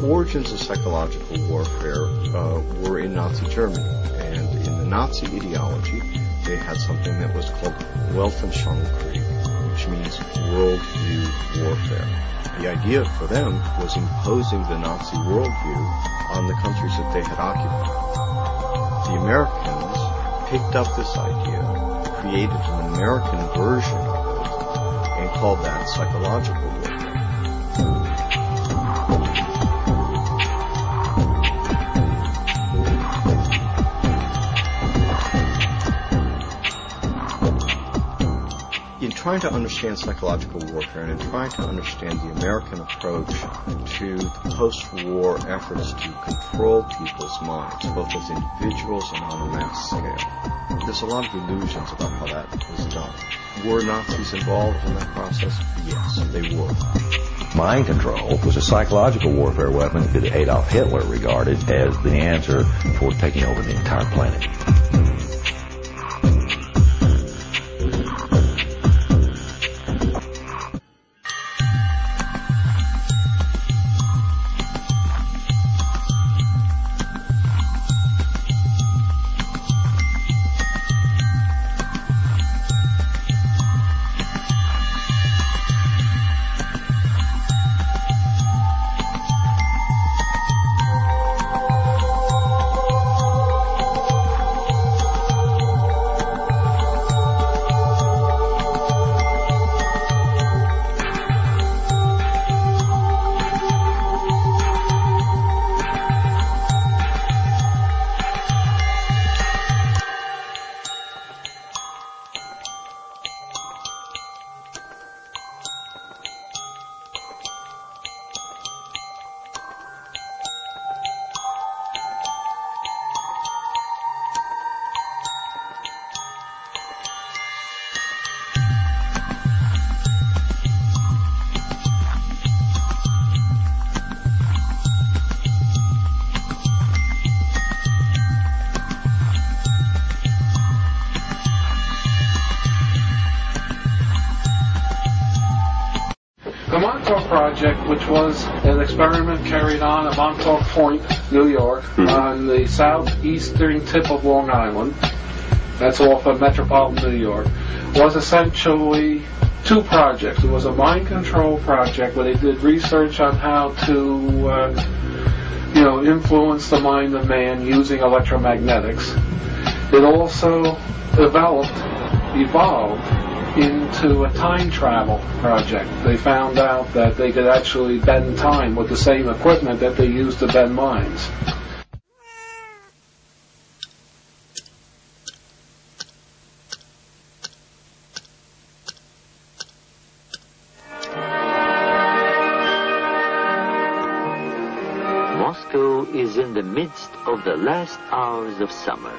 origins of psychological warfare were in Nazi Germany. And in the Nazi ideology, they had something that was called Weltanschauungskrieg, which means worldview warfare. The idea for them was imposing the Nazi worldview on the countries that they had occupied. The Americans picked up this idea, created an American version of it, and called that psychological warfare. In trying to understand psychological warfare and in trying to understand the American approach to the post-war efforts to control people's minds, both as individuals and on a mass scale, there's a lot of illusions about how that was done. Were Nazis involved in that process? Yes, they were. Mind control was a psychological warfare weapon that Adolf Hitler regarded as the answer for taking over the entire planet. Project, which was an experiment carried on at Montauk Point, New York, on the southeastern tip of Long Island, that's off of metropolitan New York, was essentially two projects. It was a mind control project where they did research on how to influence the mind of man using electromagnetics. It also evolved into a time travel project. They found out that they could actually bend time with the same equipment that they used to bend minds. Moscow is in the midst of the last hours of summer.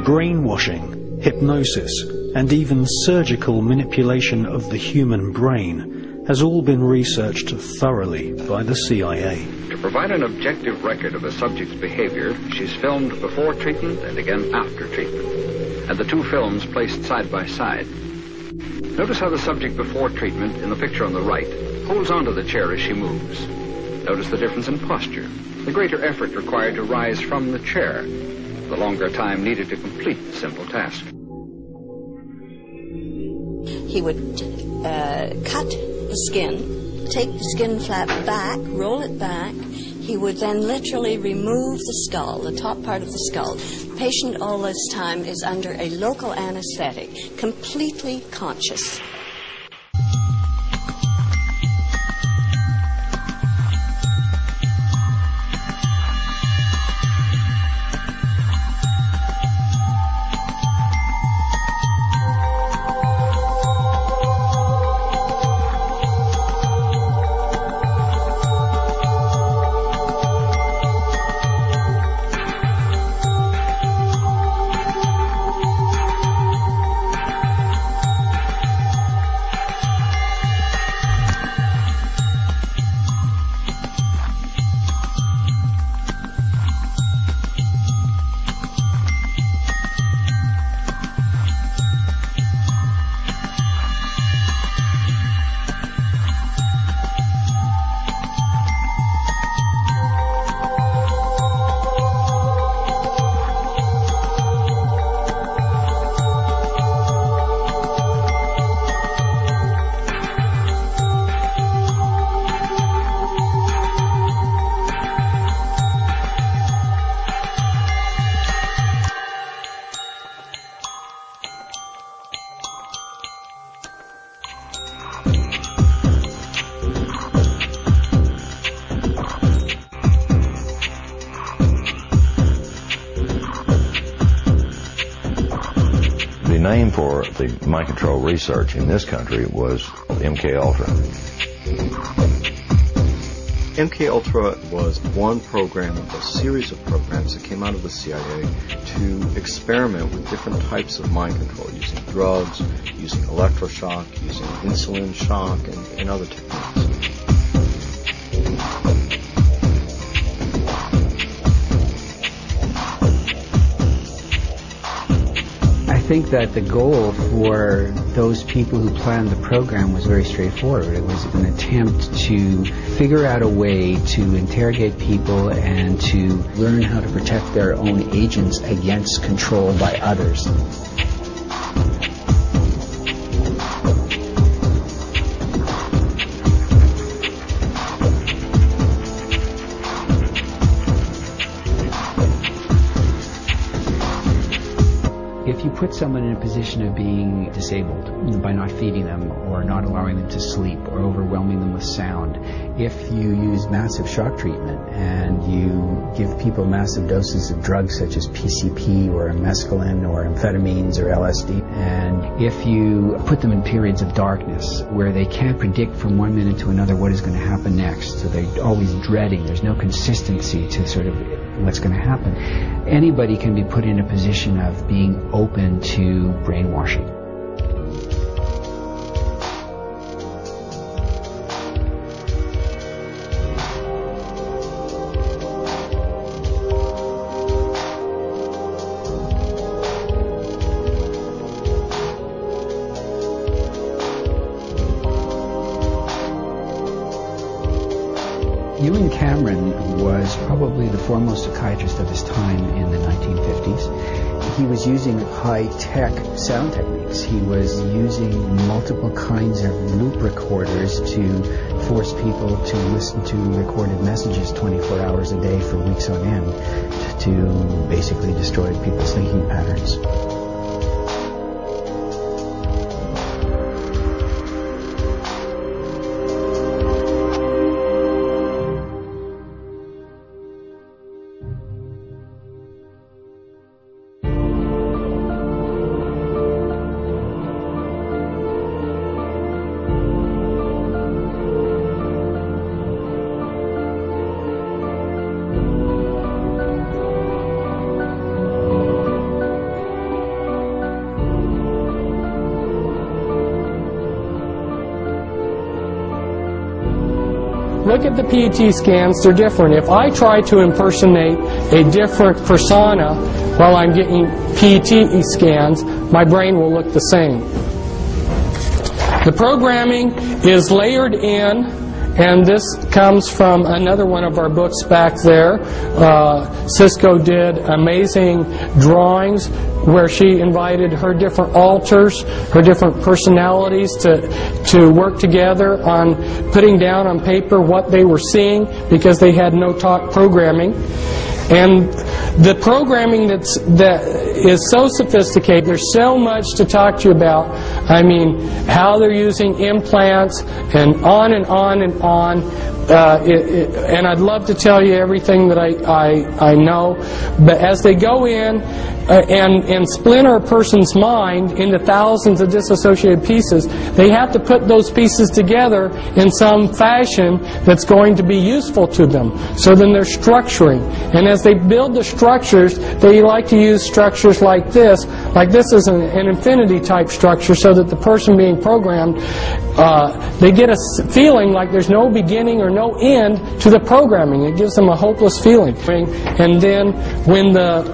Brainwashing, hypnosis, and even surgical manipulation of the human brain has all been researched thoroughly by the CIA. To provide an objective record of a subject's behavior, she's filmed before treatment and again after treatment, and the two films placed side by side. Notice how the subject before treatment, in the picture on the right, holds onto the chair as she moves. Notice the difference in posture, the greater effort required to rise from the chair, the longer time needed to complete the simple task. He would cut the skin, take the skin flap back, roll it back. He would then literally remove the skull, the top part of the skull. The patient all this time is under a local anesthetic, completely conscious. name for the mind control research in this country was MK Ultra. MK Ultra was one program of a series of programs that came out of the CIA to experiment with different types of mind control, using drugs, using electroshock, using insulin shock, and other techniques. I think that the goal for those people who planned the program was very straightforward. It was an attempt to figure out a way to interrogate people and to learn how to protect their own agents against control by others. If you put someone in a position of being disabled by not feeding them or not allowing them to sleep or overwhelming them with sound, if you use massive shock treatment and you give people massive doses of drugs such as PCP or mescaline or amphetamines or LSD, and if you put them in periods of darkness where they can't predict from one minute to another what is going to happen next, so they're always dreading, there's no consistency to sort of what's going to happen, anybody can be put in a position of being open to brainwashing. Ewan Cameron was probably the foremost psychiatrist of his time in the 1950s. He was using high-tech sound techniques. He was using multiple kinds of loop recorders to force people to listen to recorded messages 24 hours a day for weeks on end to basically destroy people's thinking patterns. Look at the PET scans, they're different. If I try to impersonate a different persona while I'm getting PET scans, my brain will look the same. The programming is layered in, and this comes from another one of our books back there. Cisco did amazing drawings where she invited her different alters, her different personalities to work together on putting down on paper what they were seeing, because they had no talk programming. And the programming that is so sophisticated, there's so much to talk to you about. I mean, how they're using implants and on and on and on. And I'd love to tell you everything that I know, but as they go in and splinter a person's mind into thousands of disassociated pieces, they have to put those pieces together in some fashion that's going to be useful to them. So then they're structuring, and as they build the structures, they like to use structures like this. Like this is an infinity type structure, so that the person being programmed, they get a feeling like there's no beginning or no end to the programming. It gives them a hopeless feeling. And then when the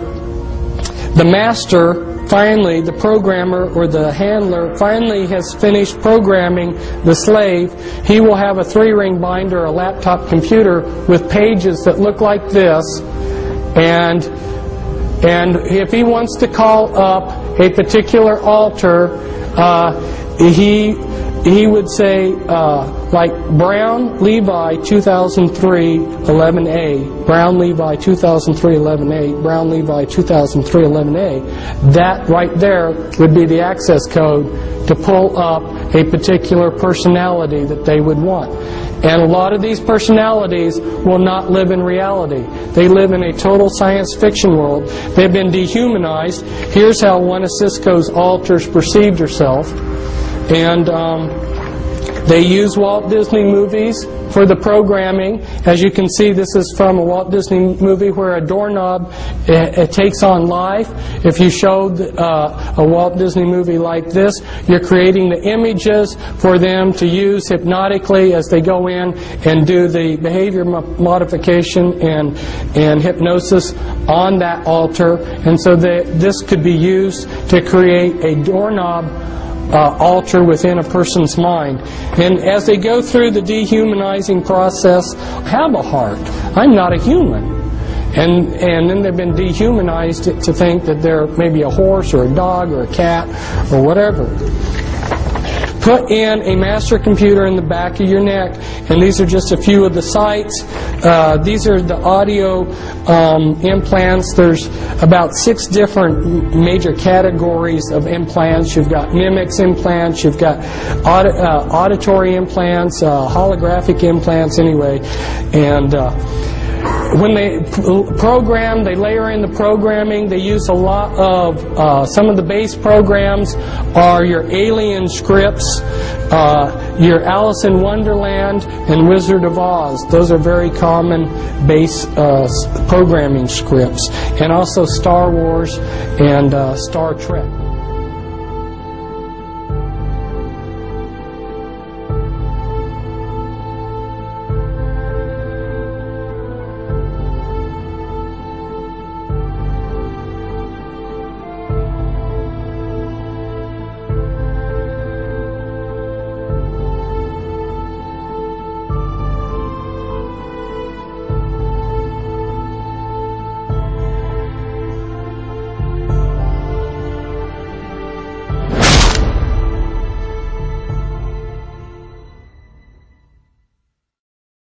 master finally, the programmer or the handler finally has finished programming the slave, he will have a 3-ring binder, a laptop computer with pages that look like this, and if he wants to call up a particular alter, he would say, like Brown Levi 2003 11A, Brown Levi 2003 11A, Brown Levi 2003 11A. That right there would be the access code to pull up a particular personality that they would want. And a lot of these personalities will not live in reality. They live in a total science fiction world. They've been dehumanized. Here's how one of Cisco's alters perceived herself. And they use Walt Disney movies for the programming. As you can see, this is from a Walt Disney movie where a doorknob it takes on life. If you showed a Walt Disney movie like this, you're creating the images for them to use hypnotically as they go in and do the behavior modification and hypnosis on that altar. And so this could be used to create a doorknob alter within a person's mind. And as they go through the dehumanizing process, have a heart. I'm not a human. And then they've been dehumanized to think that they're maybe a horse or a dog or a cat or whatever. Put in a master computer in the back of your neck, and these are just a few of the sites. These are the audio implants. There's about 6 different major categories of implants. You've got mimics implants, you've got auditory implants, holographic implants anyway, and when they program, they layer in the programming. They use a lot of some of the base programs are your Alien scripts, your Alice in Wonderland, and Wizard of Oz. Those are very common base programming scripts, and also Star Wars and Star Trek.